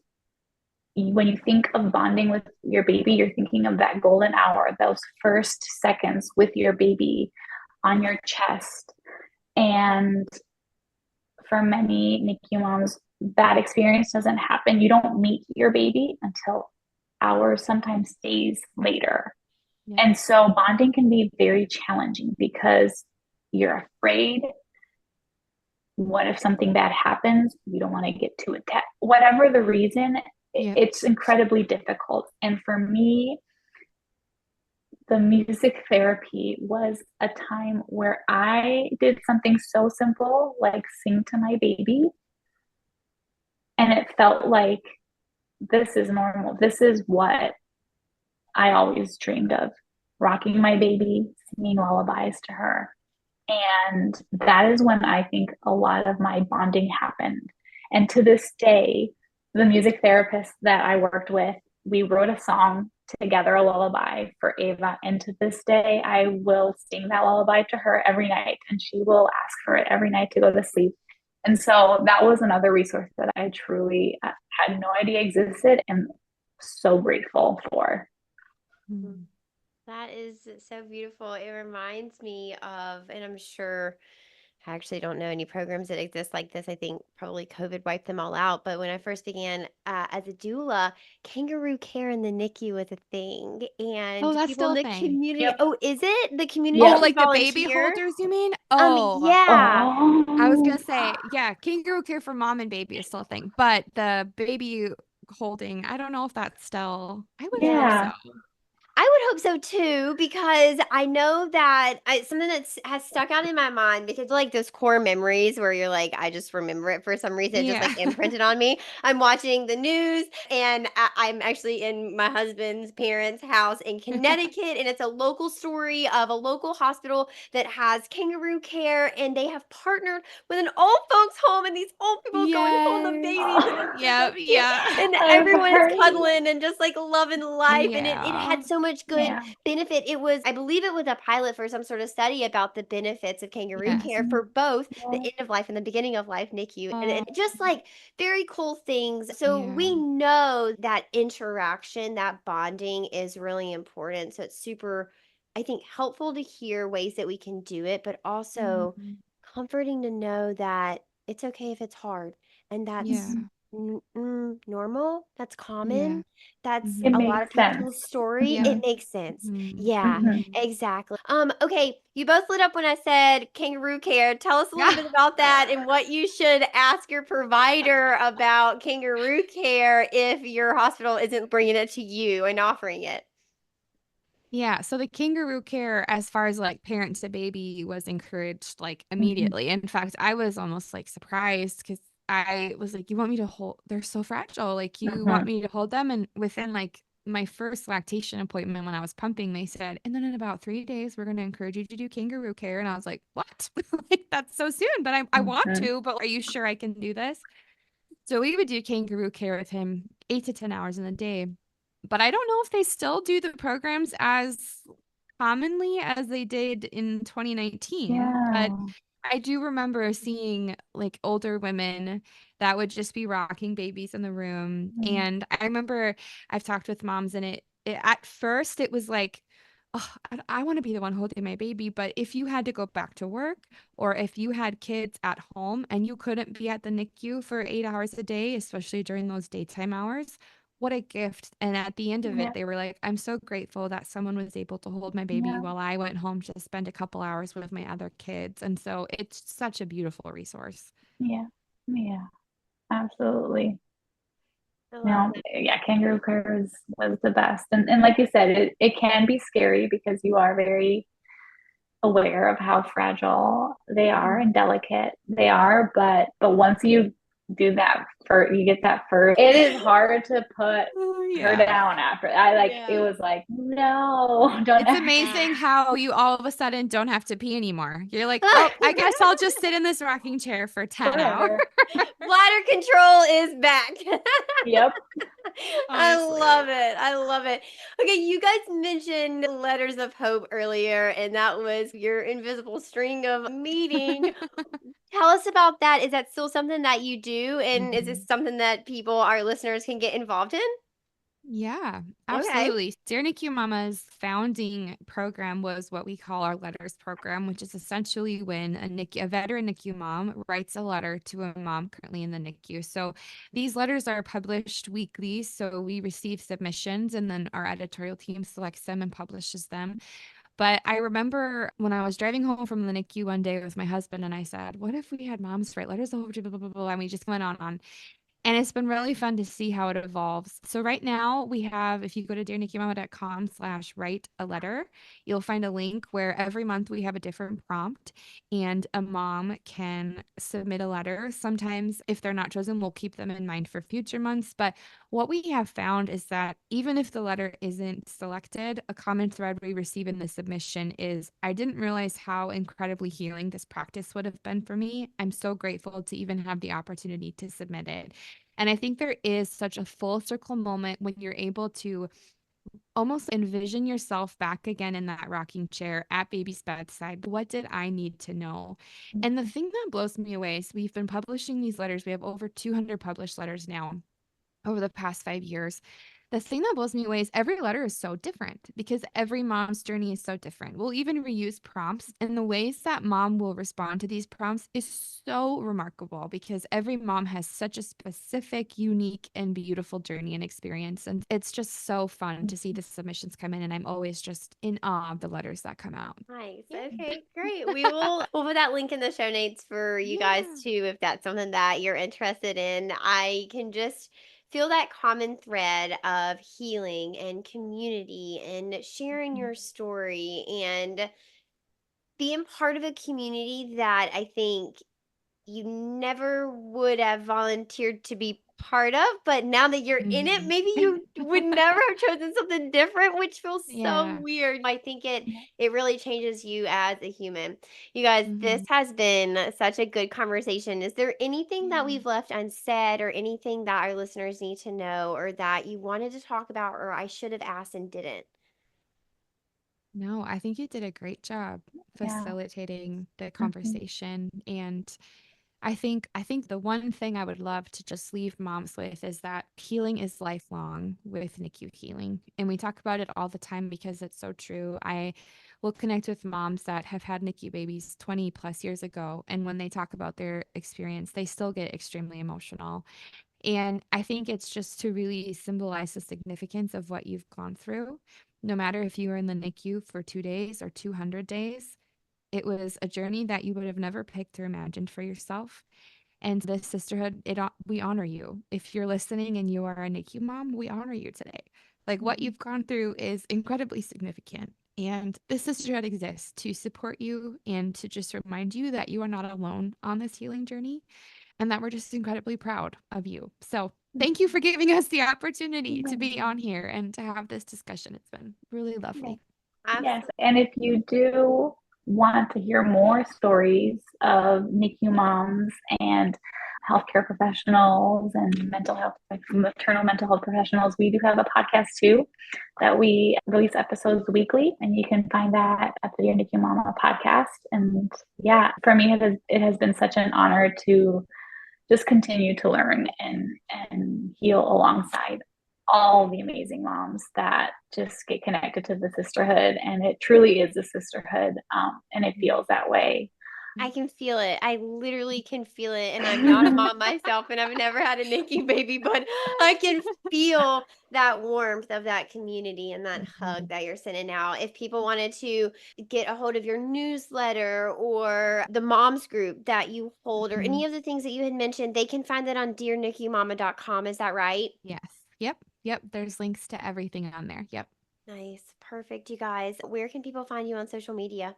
when you think of bonding with your baby, you're thinking of that golden hour, those first seconds with your baby on your chest. And for many NICU moms, that experience doesn't happen. You don't meet your baby until hours, sometimes days later. Yeah. And so bonding can be very challenging because you're afraid. What if something bad happens? You don't want to get too attached. Whatever the reason, Yeah. it's incredibly difficult. And for me, the music therapy was a time where I did something so simple like sing to my baby. And it felt like this is normal. This is what I always dreamed of, rocking my baby, singing lullabies to her. And that is when I think a lot of my bonding happened. And to this day, the music therapist that I worked with, we wrote a song together, a lullaby for Ava. And to this day, I will sing that lullaby to her every night, and she will ask for it every night to go to sleep. And so that was another resource that I truly had no idea existed and so grateful for. Mhm. That is so beautiful. It reminds me of, and I'm sure I actually don't know any programs that exist like this. I think probably COVID wiped them all out. But when I first began as a doula, kangaroo care in the NICU was a thing. Oh, And that's people still in a the thing. community, Yep. oh, is it? The community Oh, Yep. can like the baby volunteer. holders, you mean? Oh, Yeah. I was Oh, gonna say, yeah, kangaroo care for mom and baby is still a thing, but the baby holding, I don't know if that's still, I would hope so. yeah. I would hope so too, because I know that something that has stuck out in my mind because like those core memories where you're like, I just remember it for some reason, it just Yeah. like imprinted on me. I'm watching the news and I'm actually in my husband's parents' house in Connecticut, and it's a local story of a local hospital that has kangaroo care, and they have partnered with an old folks home, and these old people go and hold the Yes. babies, and it's just so Yep. cute, Yeah. and I've everyone is heard. cuddling and just like loving life, and it Yeah. had so much good Yeah. benefit. It was, I believe it was a pilot for some sort of study about the benefits of kangaroo Yes. care Mhm. for both the Yeah. end of life and the beginning of life NICU, and Oh, just like very cool things. So yeah. we know that interaction, that bonding is really important. So it's super, I think, helpful to hear ways that we can do it, but also Mhm. comforting to know that it's okay if it's hard, and that's Yeah. normal, that's Yeah. common, that's It a Mhm. lot makes of sense. people's story. Yeah. It Mhm. makes sense. Mhm. Yeah, Mhm. Mhm. exactly. Okay, you both lit up when I said kangaroo care. Tell us a little Yeah. bit about that and what you should ask your provider about kangaroo care if your hospital isn't bringing it to you and offering it. Yeah, so the kangaroo care as far as like parent to baby was encouraged like Mhm. immediately. In fact, I was almost like surprised because I was like, you want me to hold, they're so fragile. Like you want Mhm. me to hold them. And within like my first lactation appointment when I was pumping, they said, and then in about 3 days, we're going to encourage you to do kangaroo care. And I was like, what? Like that's so soon, but I want Mhm. to, but are you sure I can do this? So we would do kangaroo care with him 8 to 10 hours in a day. But I don't know if they still do the programs as commonly as they did in 2019. But Yeah. I do remember seeing like older women that would just be rocking babies in the room. Mhm. And I remember I've talked with moms and it at first it was like, oh, I want to be the one holding my baby. But if you had to go back to work or if you had kids at home and you couldn't be at the NICU for 8 hours a day, especially during those daytime hours, what a gift. And at the end of Yeah. it, they were like, I'm so grateful that someone was able to hold my baby Yeah. while I went home to spend a couple hours with my other kids. And so it's such a beautiful resource. Yeah. Yeah. Absolutely. I You love know, that. yeah, kangaroo care was the best. And like you said, it can be scary because you are very aware of how fragile they are and delicate they are. But once you do that you get that first, it is hard to put Oh, her yeah. down after. I like it Yeah. was like, no, don't It's ever. amazing how you all of a sudden don't have to pee anymore. You're like, oh, I guess I'll just sit in this rocking chair for 10 hours. Forever. Bladder control is back. Yep. I Honestly. love it. I love it. Okay, you guys mentioned letters of hope earlier, and that was your invisible string of meeting. Tell us about that. Is that still something that you do? And is this Mhm. something that people, our listeners, can get involved in? Yeah, Okay. absolutely. Dear NICU Mama's founding program was what we call our letters program, which is essentially when a veteran NICU mom writes a letter to a mom currently in the NICU. So these letters are published weekly. So we receive submissions and then our editorial team selects them and publishes them. But I remember when I was driving home from the NICU one day with my husband and I said, what if we had moms write letters over to blah, blah, blah, blah, and we just went on. And it's been really fun to see how it evolves. So right now we have, if you go to dearnicumama.com/write a letter, you'll find a link where every month we have a different prompt and a mom can submit a letter. Sometimes if they're not chosen, we'll keep them in mind for future months. But what we have found is that even if the letter isn't selected, a common thread we receive in the submission is, I didn't realize how incredibly healing this practice would have been for me. I'm so grateful to even have the opportunity to submit it. And I think there is such a full circle moment when you're able to almost envision yourself back again in that rocking chair at baby's bedside. What did I need to know? And the thing that blows me away is we've been publishing these letters. We have over 200 published letters now over the past 5 years. The thing that blows me away is every letter is so different because every mom's journey is so different. We'll even reuse prompts, and the ways that mom will respond to these prompts is so remarkable because every mom has such a specific, unique, and beautiful journey and experience. And it's just so fun to see the submissions come in, and I'm always just in awe of the letters that come out. Nice. Yeah. Okay, great. We'll put that link in the show notes for you guys Yeah. too, if that's something that you're interested in. I can just feel that common thread of healing and community and sharing your story and being part of a community that I think you never would have volunteered to be part of, but now that you're in it, Mhm. maybe you would never have chosen something different, which feels so Yeah. weird. I think it really changes you as a human. You guys, this Mhm. has been such a good conversation. Is there anything that Yeah. we've left unsaid or anything that our listeners need to know or that you wanted to talk about or I should have asked and didn't? No, I think you did a great job Yeah. facilitating the Mhm. conversation. And I think the one thing I would love to just leave moms with is that healing is lifelong with NICU healing. And we talk about it all the time because it's so true. I will connect with moms that have had NICU babies 20 plus years ago. And when they talk about their experience, they still get extremely emotional. And I think it's just to really symbolize the significance of what you've gone through. No matter if you were in the NICU for 2 days or 200 days, it was a journey that you would have never picked or imagined for yourself. And this sisterhood, we honor you. If you're listening and you are a NICU mom, we honor you today. Like what Mhm. you've gone through is incredibly significant. And this sisterhood exists to support you and to just remind you that you are not alone on this healing journey and that we're just incredibly proud of you. So thank you for giving us the opportunity to be on here and to have this discussion. It's been really Yes. lovely. Yes. Absolutely. And if you do want to hear more stories of NICU moms and healthcare professionals and mental health, like maternal mental health professionals, we do have a podcast too that we release episodes weekly, and you can find that at the Dear NICU Mama podcast. And yeah, for me, it has been such an honor to just continue to learn and heal alongside all the amazing moms that just get connected to the sisterhood. And it truly is a sisterhood, and it feels that way I can feel it. I literally can feel it. And I'm not a mom myself, and I've never had a NICU baby, but I can feel that warmth of that community and that hug that you're sending out. If people wanted to get a hold of your newsletter or the moms group that you hold or any of the things that you had mentioned, they can find that on dearnicumama.com. Is that right? Yes. Yep. There's links to everything on there. Yep. Nice. Perfect, you guys. Where can people find you on social media?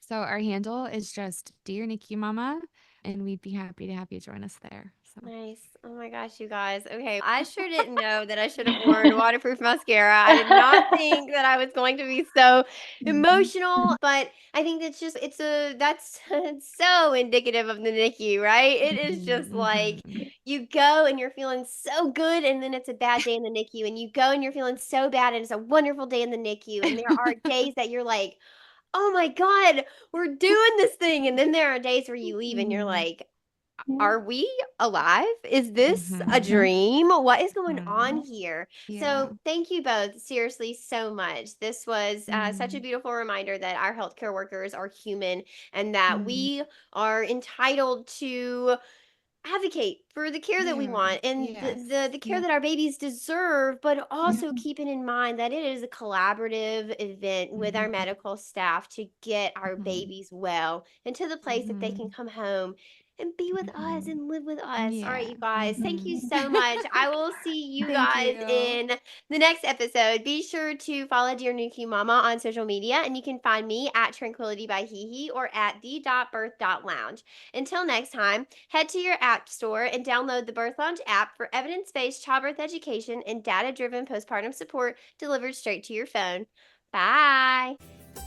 So our handle is just Dear NICU Mama, and we'd be happy to have you join us there. So Nice. Oh my gosh, you guys. Okay. I sure didn't know that I should have worn waterproof mascara. I did not think that I was going to be so emotional, but I think that's it's so indicative of the NICU, right? It is just like you go and you're feeling so good, and then it's a bad day in the NICU, and you go and you're feeling so bad, and it's a wonderful day in the NICU. And there are days that you're like, oh my God, we're doing this thing. And then there are days where you leave and you're like, are we alive? Is this a dream? What is going on here? Yeah. So, thank you both, seriously, so much. This was such a beautiful reminder that our healthcare workers are human and that we are entitled to advocate for the care that we Yeah. want and Yes. the care Yep. that our babies deserve, but also keeping in mind that it is a collaborative event with our medical staff to get our babies well and to the place that they can come home and be with us and live with us. All right, Yeah. you guys, thank you so much. I will see you Thank guys you. in the next episode. Be sure to follow Dear NICU Mama on social media, and you can find me at Tranquility by HeHe or at the.birth.lounge. Until next time, head to your app store and download the Birth Lounge app for evidence-based childbirth education and data-driven postpartum support delivered straight to your phone. Bye!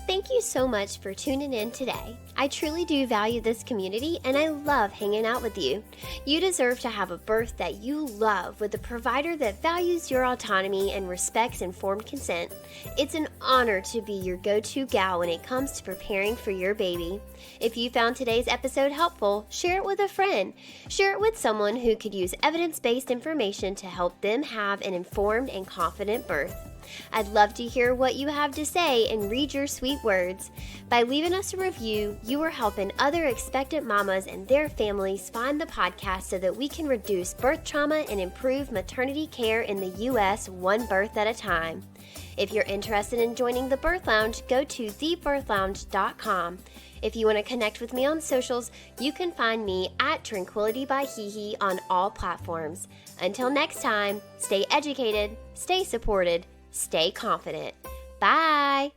Thank you so much for tuning in today. I truly do value this community and I love hanging out with you. You deserve to have a birth that you love with a provider that values your autonomy and respects informed consent. It's an honor to be your go-to gal when it comes to preparing for your baby. If you found today's episode helpful, share it with a friend. Share it with someone who could use evidence-based information to help them have an informed and confident birth. I'd love to hear what you have to say and read your sweet words. By leaving us a review, you are helping other expectant mamas and their families find the podcast so that we can reduce birth trauma and improve maternity care in the U.S. one birth at a time. If you're interested in joining the Birth Lounge, go to thebirthlounge.com. If you want to connect with me on socials, you can find me at Tranquility by HeHe on all platforms. Until next time, stay educated, stay supported, stay confident. Bye!